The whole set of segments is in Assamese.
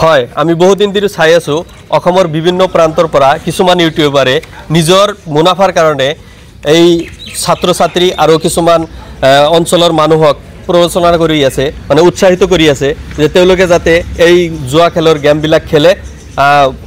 হয় আমি বহুদিন ধৰে চাই আছো অসমৰ বিভিন্ন প্ৰান্তৰ পৰা কিছুমান ইউটিউবাৰে নিজৰ মুনাফাৰ কাৰণে এই ছাত্ৰ ছাত্ৰী আৰু কিছুমান অঞ্চলৰ মানুহক প্ৰৰোচনা কৰি আছে মানে উৎসাহিত কৰি আছে যে তেওঁলোকে যাতে এই জুৱা খেলৰ গেমবিলাক খেলে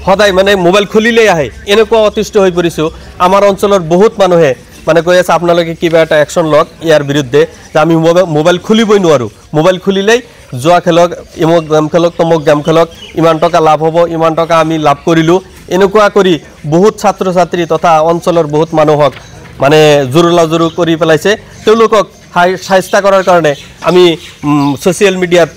সদায় মানে মোবাইল খুলিলেই আহে এনেকুৱা অতিষ্ঠ হৈ পৰিছো আমাৰ অঞ্চলৰ বহুত মানুহে মানে কৈ আছে আপোনালোকে কিবা এটা একশন লওক ইয়াৰ বিৰুদ্ধে যে আমি মোবাইল খুলিবই নোৱাৰো মোবাইল খুলিলেই জুৱা খেলক ইমক গেম খেলক তমক গেম খেলক ইমান টকা লাভ হ'ব ইমান টকা আমি লাভ কৰিলো এনেকুৱা কৰি বহুত ছাত্ৰ ছাত্ৰী তথা অঞ্চলৰ বহুত মানুহক মানে জুৰুলাজুৰু কৰি পেলাইছে তেওঁলোকক সাহায্য কৰাৰ কাৰণে আমি সোশ্যাল মিডিয়াত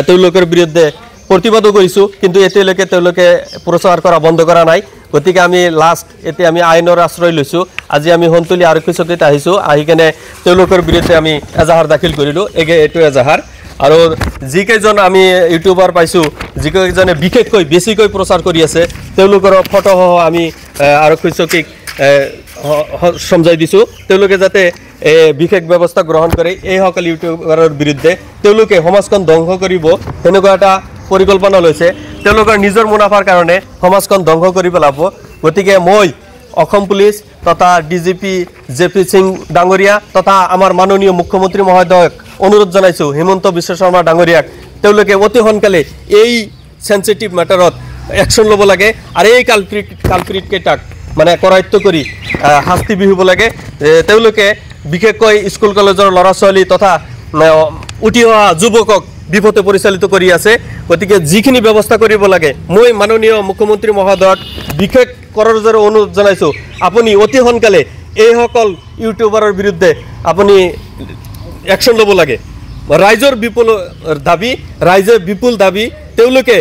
তেওঁলোকৰ বিৰুদ্ধে প্ৰতিবাদ কৰিছো কিন্তু এতিয়ালৈকে তেওঁলোকে প্ৰচাৰ কৰা বন্ধ কৰা নাই গতিকে আমি লাষ্ট এতিয়া আমি আইনৰ আশ্ৰয় লৈছো আজি আমি হন্তলি আৰক্ষী চকীত আহিছো আহি কেনে তেওঁলোকৰ বিৰুদ্ধে আমি এজাহাৰ দাখিল কৰিলো এটো এজাহাৰ আৰু যিকেইজন আমি ইউটিউবাৰ পাইছো যিকেইজনে বিশেষকৈ বেছিকৈ প্ৰচাৰ কৰি আছে তেওঁলোকৰ ফটো আমি আৰক্ষী চকীক সমজাই দিছো তেওঁলোকে যাতে বিশেষ ব্যৱস্থা গ্ৰহণ কৰে এই সকল ইউটিউবাৰৰ বিৰুদ্ধে তেওঁলোকে সমাজখন ধ্বংস কৰিব হেনেকুৱা এটা পৰিকল্পনা লৈছে তেওঁলোকৰ নিজৰ মুনাফাৰ কাৰণে সমাজখন ধ্বংস কৰি পেলাব গতিকে মই অসম পুলিচ তথা ডিজিপি জেপি সিং ডাঙৰীয়া তথা আমাৰ মাননীয় মুখ্যমন্ত্ৰী মহোদয়ক অনুৰোধ জনাইছো হিমন্ত বিশ্ব শৰ্মা ডাঙৰীয়াক তেওঁলোকে অতি সোনকালে এই সেনসিটিভ ম্যাটাৰত একশন ল'ব লাগে আৰু এই কালপ্ৰিট কেইটাক মানে কৰায়ত্ব কৰি শাস্তি বিহিব লাগে তেওঁলোকে বিশেষকৈ স্কুল কলেজৰ ল'ৰা ছোৱালী তথা উঠি অহা যুৱকক বিপথে পৰিচালিত কৰি আছে গতিকে যিখিনি ব্যৱস্থা কৰিব লাগে মই মাননীয় মুখ্যমন্ত্ৰী মহোদয়ক বিশেষ কৰজৰে অনুৰোধ জনাইছো আপুনি অতি সোনকালে এই সকল ইউটিউবাৰৰ বিৰুদ্ধে আপুনি একশন ল'ব লাগে ৰাইজৰ বিপুল দাবী তেওঁলোকে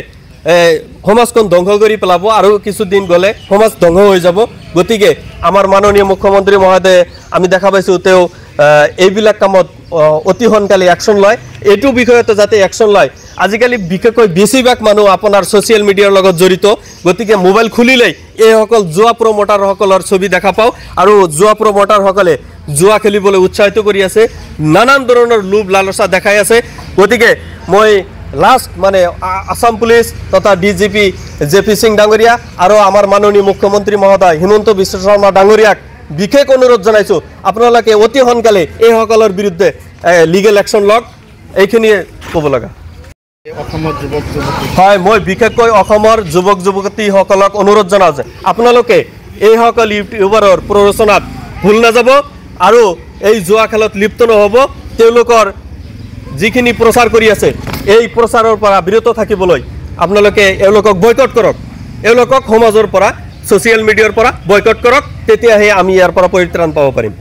সমাজখন ধ্বংস কৰি পেলাব আৰু কিছুদিন গলে সমাজ ধ্বংস হৈ যাব গতিকে আমাৰ মাননীয় মুখ্যমন্ত্ৰী মহোদয়ে আমি দেখা পাইছো তেওঁ এইবিলাক কামত অতি সোনকালে একশন লয় এইটো বিষয়তে যাতে একশন লয় আজিকালি বিশেষকৈ বেছিভাগ মানুহ আপোনাৰ সোশ্যাল মিডিয়াৰ লগত জড়িত গতিকে মোবাইল খুলিলেই এই সকল জুৱা প্ৰমোটাৰ সকলৰ ছবি দেখা পাও আৰু জুৱা প্ৰমোটাৰ সকলে জুৱা খেলিবলৈ উৎসাহিত কৰি আছে নানান ধৰণৰ লোভ লালসা দেখাই আছে গতিকে মই লাষ্ট মানে আসাম পুলিচ তথা ডিজিপি জেপি সিং ডাঙৰীয়া আৰু আমাৰ মাননীয় মুখ্যমন্ত্ৰী মহোদয় হিমন্ত বিশ্ব শৰ্মা ডাঙৰীয়াক বিশেষ অনুৰোধ জনাইছো আপোনালোকে অতি সোনকালে এই সকলৰ বিৰুদ্ধে লিগেল একশন লওক এইখিনিয়ে ক'ব লগা হয় মই বিশেষকৈ অসমৰ যুৱক যুৱতীসকলক অনুৰোধ জনাও যে আপোনালোকে এই সকল ইউটিউবাৰৰ প্ৰৰোচনাত ভুল নাযাব আৰু এই জুৱা খেলত লিপ্ত নহব তেওঁলোকৰ যিখিনি প্ৰচাৰ কৰি আছে এই প্ৰচাৰৰ পৰা বিৰত থাকিবলৈ আপোনালোকে এওঁলোকক বয়কট কৰক এওঁলোকক সমাজৰ পৰা সোশ্যাল মিডিয়াৰ পৰা বয়কট কৰক তেতিয়াহে আমি ইয়াৰ পৰা পৰিত্ৰাণ পাব পাৰিম